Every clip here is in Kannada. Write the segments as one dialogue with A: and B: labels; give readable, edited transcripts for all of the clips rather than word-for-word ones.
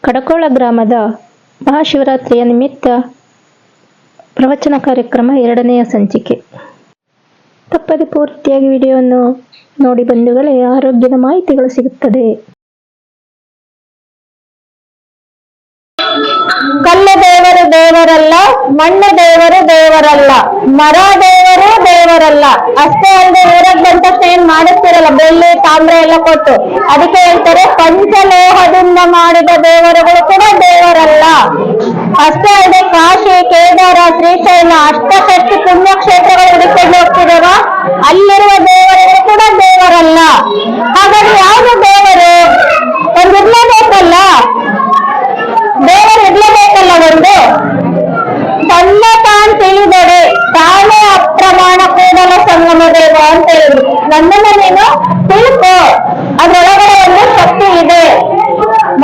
A: ಕಡಕೋಳ ಗ್ರಾಮದ ಮಹಾಶಿವರಾತ್ರಿಯ ನಿಮಿತ್ತ ಪ್ರವಚನ ಕಾರ್ಯಕ್ರಮ 2ನೇ ಸಂಚಿಕೆ. ತಪ್ಪದೆ ಪೂರ್ತಿಯಾಗಿ ವಿಡಿಯೋವನ್ನು ನೋಡಿ ಬಂಧುಗಳೇ, ಆರೋಗ್ಯದ ಮಾಹಿತಿಗಳು ಸಿಗುತ್ತದೆ.
B: ಕಲ್ಲು ದೇವರು ದೇವರಲ್ಲ, ಮಣ್ಣು ದೇವರು ದೇವರಲ್ಲ, ಮರ ದೇವರು ದೇವರಲ್ಲ. ಅಷ್ಟೇ ಅಲ್ಲದೆ ಊರಾಗ ಬಂದ ತಕ್ಷಣ ಏನ್ ಮಾಡಿಸ್ತಿರಲ್ಲ, ಬೆಳ್ಳಿ ತಾಮ್ರ ಎಲ್ಲ ಕೊಟ್ಟು, ಅದಕ್ಕೆ ಹೇಳ್ತಾರೆ ಪಂಚಲೋಹದಿಂದ ಮಾಡಿದ ದೇವರುಗಳು ಕೂಡ ದೇವರಲ್ಲ. ಅಷ್ಟೇ ಅಲ್ಲದೆ ಕಾಶಿ, ಕೇದಾರ, ಶ್ರೀಶೈಲ, ಅಷ್ಟಶಕ್ತಿ ಪುಣ್ಯಕ್ಷೇತ್ರಗಳು ಹುಡುಕೊಂಡು ಹೋಗ್ತಿರುವ ಅಲ್ಲಿರುವ ದೇವರುಗಳು ಕೂಡ ದೇವರಲ್ಲ. ಹಾಗಾಗಿ ಯಾವುದು ದೇವರು? ಒಂದು ಇರ್ಲೇಬೇಕಲ್ಲ, ದೇವರು ಇರ್ಲೇಬೇಕಲ್ಲ. ಒಂದು ತನ್ನ ತಾನು ತಿಳಿದರೆ ತಾನೇ ಅಪ್ರಮಾಣ ಕೂಡಲ ಸಂಗಮ ದೇವ ಅಂತ ಹೇಳಿದ್ರು. ನನ್ನನ್ನು ನೀನು ತಿಳ್ಕೊ, ಅದ್ರೊಳಗಡೆ ಒಂದು ಶಕ್ತಿ ಇದೆ,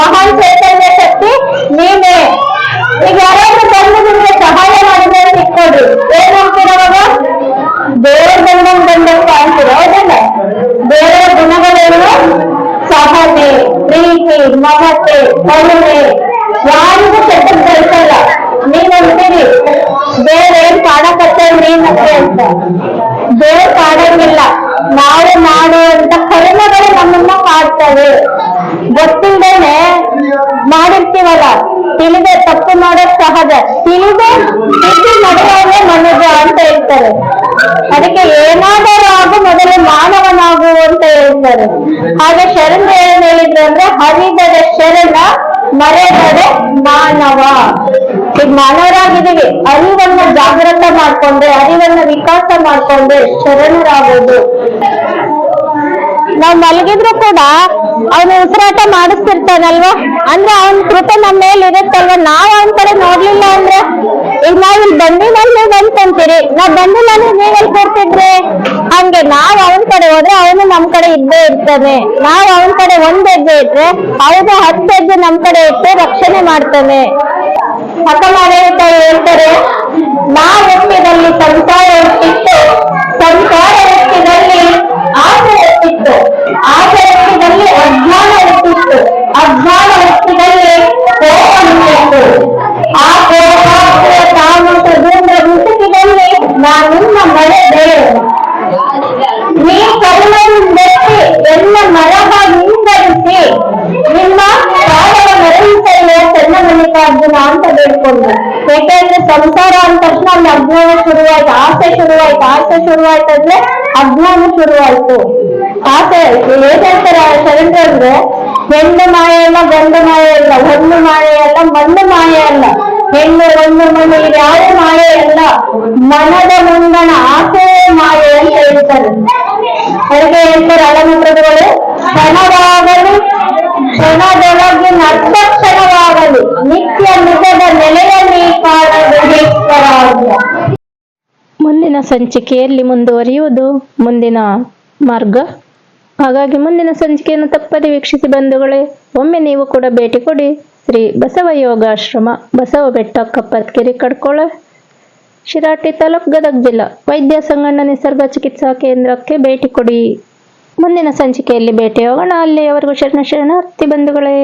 B: ಮಹಾನ್ ಚೈತನ್ಯ ಶಕ್ತಿ ನೀನೇ. ಈಗ ಯಾರಾದ್ರೂ ಬಂದು ನಿಮ್ಗೆ ಸಹಾಯ ಮಾಡಿದ್ರೆ ಸಿಕ್ಕೊಡ್ರಿ, ಏನ್ ಅಂತೀರವಾಗ? ದೇವರ ಬಂದಂಗ ಅಂತೀರ, ಹೌದಲ್ಲ? ದೇವರ ಗುಣಗಳೇನು? ಸಹನೆ, ಪ್ರೀತಿ, ಮಮತೆ, ಕರುಣೆ, ಯಾರಿಗೂ ಕೆಟ್ಟದ್ ಬಯಸಲ್ಲ. ನೀವ್ ಅಂತೀರಿ ದೇವ್ರ ಏನ್ ಕಾಣಕತ್ತೆ ನೀನಂತೆ ಅಂತ. ದೇವ್ರ ಕಾಣಂಗಿಲ್ಲ, ನಾವು ಮಾಡುವಂತ ಕರ್ಮಗಳು ನಮ್ಮನ್ನ ಕಾಡ್ತವೆ. ಗೊತ್ತಿಲ್ದೇನೆ ಮಾಡಿರ್ತೀವಲ್ಲ, ತಿಳಿದೆ ತಪ್ಪು ಮಾಡೋಕ್ ಸಹಜ, ತಿಳಿದೆ ತಿದ್ದಿ ನಡೆಯೋದೇ ಮನುಜ ಅಂತ ಹೇಳ್ತಾರೆ. ಅದಕ್ಕೆ ಏನಾದರೂ ಆಗು, ಮೊದಲು ಮಾನವನಾಗು ಅಂತ ಹೇಳ್ತಾರೆ. ಹಾಗೆ ಶರಣರು ಏನ್ ಹೇಳಿದ್ರು ಅಂದ್ರೆ, ಹರಿದರೆ ಶರಣ, ಮರೆದರೆ ಮಾನವ. ಈಗ ಮಾನವರಾಗಿದ್ದೀವಿ, ಅರಿವನ್ನ ಜಾಗೃತ ಮಾಡ್ಕೊಂಡ್ರೆ, ಅರಿವನ್ನ ವಿಕಾಸ ಮಾಡ್ಕೊಂಡ್ರೆ ಶರಣರಾಗೋದು. ನಾವ್ ಮಲಗಿದ್ರು ಕೂಡ ಅವನು ಉಸಿರಾಟ ಮಾಡಿಸ್ತಿರ್ತಾನಲ್ವಾ, ಅಂದ್ರೆ ಅವನ ಕೃಪೆ ನಮ್ಮ ಮೇಲೆ ಇರುತ್ತಲ್ವ. ನಾವ್ ಅವನ ಕಡೆ ನೋಡ್ಲಿಲ್ಲ ಅಂದ್ರೆ, ಈಗ ನಾವ್ ಇಲ್ಲಿ ಬಂದಿನಲ್ಲಿ ನೀವ್ ಅಂತಂತೀರಿ, ನಾವ್ ಬಂದಿಲ್ಲ ಅಂದ್ರೆ ನೀವೆಲ್ಲಿ ಕೊಡ್ತಿದ್ರಿ? ಹಂಗೆ ನಾವ್ ಅವನ ಕಡೆ ಹೋದ್ರೆ ಅವನು ನಮ್ ಕಡೆ ಇದ್ದೇ ಇರ್ತಾನೆ. ನಾವ್ ಅವನ ಕಡೆ 1 ಹೆಜ್ಜೆ ಇಟ್ರೆ ಅವನು 10 ಹೆಜ್ಜೆ ನಮ್ ಕಡೆ ಇಟ್ಟು ರಕ್ಷಣೆ ಮಾಡ್ತಾನೆ. ಹಠಮಾಡೇತ ಹೇಳ್ತಾರೆ, ನಾವ್ ಹುಟ್ಟಿದಲ್ಲಿ ಸಂಸಾರ ಹುಟ್ಟಿತ್ತು, ಸಂಸಾರ ಹುಟ್ಟಿದಲ್ಲಿ ಆಸೆ ಹುಟ್ಟಿತ್ತು, ಆಸೆ ಹುಟ್ಟಿದಲ್ಲಿ ಅಜ್ಞಾನ ಹುಟ್ಟಿತ್ತು, ಅಜ್ಞಾನ ಹುಟ್ಟಿದಲ್ಲಿ ಕೋಪ ಹುಟ್ಟಿತ್ತು, ಆ ಕೋಪ ತಾಮಸ ಧೂಮ್ರ ಹುಟ್ಟಿದಲ್ಲಿ ನಾನಿನ್ನ ಮರೆದೆ. ನೀ ಕರುಣೆಯಿಂದೆತ್ತಿ ಎಲ್ಲ ಮರವಾಗಿಂದರಿಸಿ ನಿಮ್ಮ ಕಾಲದ ಮರಳಿಸಲು ಚೆನ್ನ ಮಲ್ಲಿಕಾರ್ಜುನ ಅಂತ ಬೇಡ್ಕೊಂಡ್ರು. ಯಾಕೆಂದ್ರೆ ಸಂಸಾರ ಅಂದ ತಕ್ಷಣ ಅಲ್ಲಿ ಅಜ್ಞಾನ ಶುರುವಾಯ್ತು, ಆಸೆ ಶುರುವಾಯ್ತು. ಆಸೆ ಶುರುವಾಯ್ತಂದ್ರೆ ಅಜ್ಞಾನ ಶುರುವಾಯ್ತು, ಆಸೆ ಆಯ್ತು. ಏನ್ ಹೇಳ್ತಾರೆ ಶರಣರು ಅಂದ್ರೆ, ಹೆಣ್ಣು ಮಾಯೆ ಅಲ್ಲ, ಗಂಡು ಮಾಯೆ ಅಲ್ಲ, ಹೊನ್ನು ಮಾಯೆ ಅಲ್ಲ, ಮಣ್ಣು ಮಾಯೆ ಅಲ್ಲ, ಹೆಣ್ಣು ಒಂದು ಮಣ್ಣು ಯಾವ ಮಾಯೆ ಅಲ್ಲ, ಮನದ ಮುಂದಣ ಆಸೆ ಮಾಯೆ ಅಂತ ಹೇಳ್ತಾರೆ. ಅದಕ್ಕೆ ಹೇಳ್ತಾರೆ ಅಳಮಂತ್ರಗಳು, ಕ್ಷಣವಾಗಲು ಕ್ಷಣದೊಳಗಿನ ಅರ್ಧ ಕ್ಷಣವಾಗಲು ನಿತ್ಯ ನಿಜದ ನೆಲೆಯಲ್ಲಿ ಕಾಣಬೇಕರ.
A: ಮುಂದಿನ ಸಂಚಿಕೆಯಲ್ಲಿ ಮುಂದುವರಿಯುವುದು ಮುಂದಿನ ಮಾರ್ಗ. ಹಾಗಾಗಿ ಮುಂದಿನ ಸಂಚಿಕೆಯನ್ನು ತಪ್ಪದೆ ವೀಕ್ಷಿಸಿ ಬಂಧುಗಳೇ. ಒಮ್ಮೆ ನೀವು ಕೂಡ ಭೇಟಿ ಕೊಡಿ ಶ್ರೀ ಬಸವ ಯೋಗಾಶ್ರಮ, ಬಸವ ಬೆಟ್ಟ, ಕಪ್ಪತ್ಕೆರೆ, ಕಡ್ಕೋಳ, ಶಿರಾಟಿ ತಾಲೂಕು, ಗದಗ ಜಿಲ್ಲಾ. ವೈದ್ಯ ಸಂಗಣ್ಣ ನಿಸರ್ಗ ಚಿಕಿತ್ಸಾ ಕೇಂದ್ರಕ್ಕೆ ಭೇಟಿ ಕೊಡಿ. ಮುಂದಿನ ಸಂಚಿಕೆಯಲ್ಲಿ ಭೇಟಿಯಾಗೋಣ. ಅಲ್ಲಿಯವರೆಗೂ ಶರಣಾರ್ಥಿ ಬಂಧುಗಳೇ.